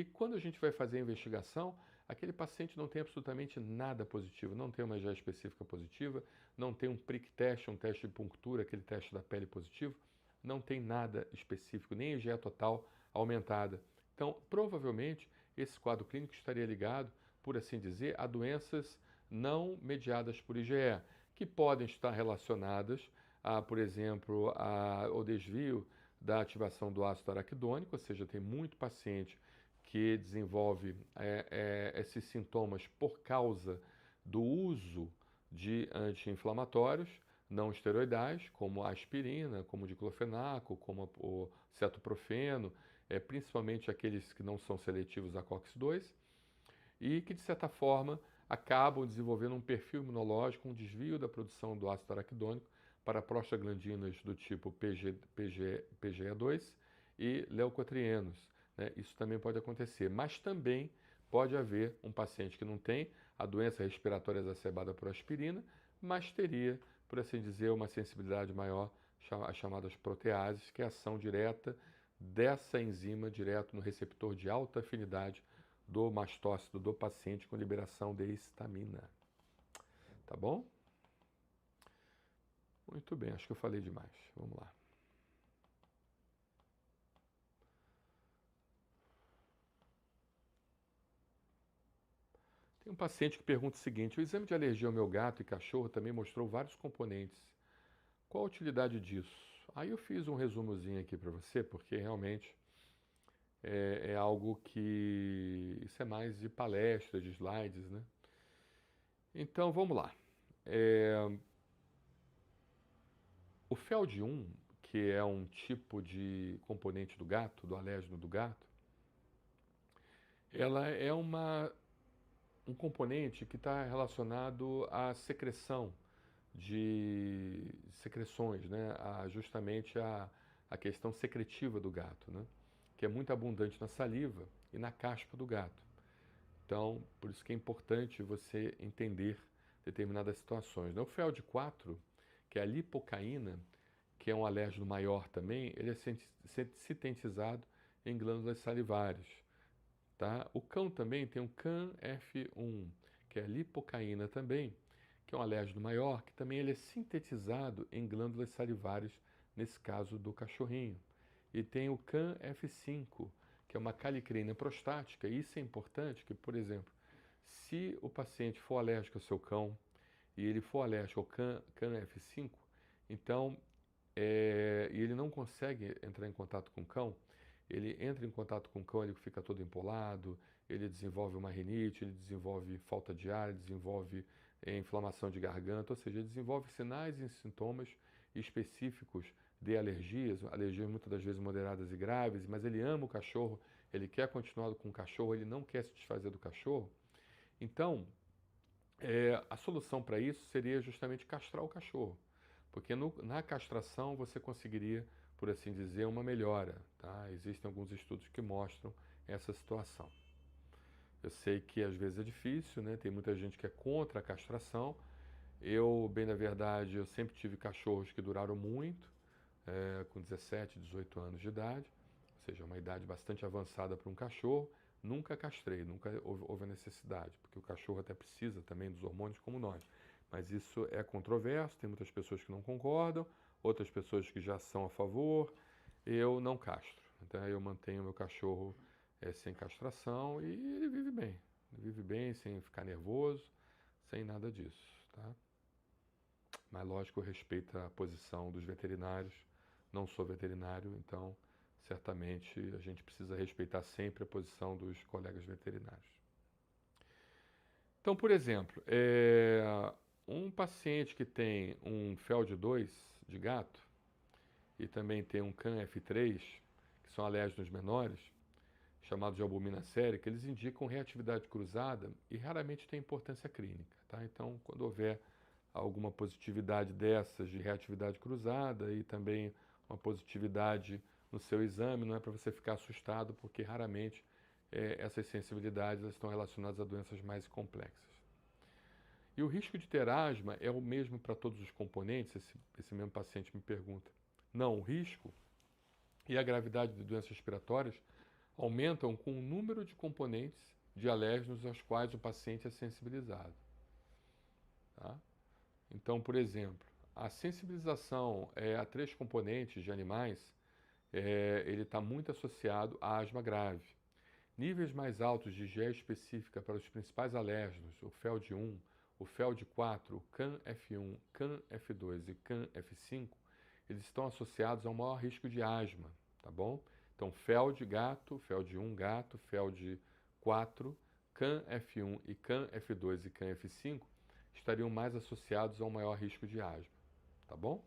E quando a gente vai fazer a investigação, aquele paciente não tem absolutamente nada positivo, não tem uma IgE específica positiva, não tem um prick test, um teste de punctura, aquele teste da pele positivo, não tem nada específico, nem IgE total aumentada. Então, provavelmente, esse quadro clínico estaria ligado, por assim dizer, a doenças não mediadas por IgE, que podem estar relacionadas a, por exemplo, ao desvio da ativação do ácido araquidônico, ou seja, tem muito paciente que desenvolve esses sintomas por causa do uso de anti-inflamatórios não esteroidais, como a aspirina, como o diclofenaco, como o cetoprofeno, principalmente aqueles que não são seletivos a COX-2, e que, de certa forma, acabam desenvolvendo um perfil imunológico, um desvio da produção do ácido araquidônico para prostaglandinas do tipo PGE2 e leucotrienos, né? Isso também pode acontecer, mas também pode haver um paciente que não tem a doença respiratória exacerbada por aspirina, mas teria, por assim dizer, uma sensibilidade maior às chamadas proteases, que é a ação direta dessa enzima direto no receptor de alta afinidade do mastócito do paciente com liberação de histamina. Tá bom? Muito bem, acho que eu falei demais. Vamos lá. Tem um paciente que pergunta o seguinte: o exame de alergia ao meu gato e cachorro também mostrou vários componentes. Qual a utilidade disso? Aí eu fiz um resumozinho aqui para você, porque realmente é algo que... Isso é mais de palestra, de slides, né? Então, vamos lá. O FeLD1, que é um tipo de componente do gato, do alérgeno do gato, ela é um componente que está relacionado à secreção de secreções, né? Justamente a questão secretiva do gato, né? Que é muito abundante na saliva e na caspa do gato. Então, por isso que é importante você entender determinadas situações, né? O FeLD4, que é a lipocaína, que é um alérgeno maior também, ele é sintetizado em glândulas salivares. Tá? O cão também tem um CAN-F1, que é lipocaína também, que é um alérgeno maior, que também ele é sintetizado em glândulas salivares, nesse caso do cachorrinho. E tem o CAN-F5, que é uma calicrina prostática, e isso é importante, que, por exemplo, se o paciente for alérgico ao seu cão, e ele for alérgico ao CAN-F5, então, e ele não consegue entrar em contato com o cão, ele entra em contato com o cão, ele fica todo empolado, ele desenvolve uma rinite, ele desenvolve falta de ar, ele desenvolve inflamação de garganta, ou seja, ele desenvolve sinais e sintomas específicos de alergias, alergias muitas das vezes moderadas e graves, mas ele ama o cachorro, ele quer continuar com o cachorro, ele não quer se desfazer do cachorro. Então, a solução para isso seria justamente castrar o cachorro, porque na castração você conseguiria, por assim dizer, uma melhora. Tá? Existem alguns estudos que mostram essa situação. Eu sei que às vezes é difícil, né? Tem muita gente que é contra a castração. Eu, bem na verdade, eu sempre tive cachorros que duraram muito, com 17, 18 anos de idade, ou seja, uma idade bastante avançada para um cachorro. Nunca castrei, nunca houve a necessidade, porque o cachorro até precisa também dos hormônios como nós. Mas isso é controverso, tem muitas pessoas que não concordam, outras pessoas que já são a favor. Eu não castro, então eu mantenho meu cachorro sem castração e ele vive bem. Ele vive bem, sem ficar nervoso, sem nada disso, tá? Mas lógico, eu respeito a posição dos veterinários, não sou veterinário, então certamente a gente precisa respeitar sempre a posição dos colegas veterinários. Então, por exemplo, um paciente que tem um FeLD2 de gato e também tem um CAN-F3, que são alérgenos menores, chamados de albumina sérica, eles indicam reatividade cruzada e raramente tem importância clínica. Tá? Então, quando houver alguma positividade dessas de reatividade cruzada e também uma positividade no seu exame, não é para você ficar assustado, porque raramente essas sensibilidades estão relacionadas a doenças mais complexas. E o risco de ter asma é o mesmo para todos os componentes? Esse mesmo paciente me pergunta. Não, o risco e a gravidade de doenças respiratórias aumentam com o número de componentes de alérgenos aos quais o paciente é sensibilizado. Tá? Então, por exemplo, a sensibilização a 3 componentes de animais, ele está muito associado à asma grave. Níveis mais altos de IgE específica para os principais alérgenos, o FeLD1, o FeLD4, o CAN-F1, CAN-F2 e CAN-F5, eles estão associados a um maior risco de asma, tá bom? Então, FeLD gato, FeLD1 gato, FeLD4, CAN-F1 e CAN-F2 e CAN-F5 estariam mais associados a um maior risco de asma, tá bom?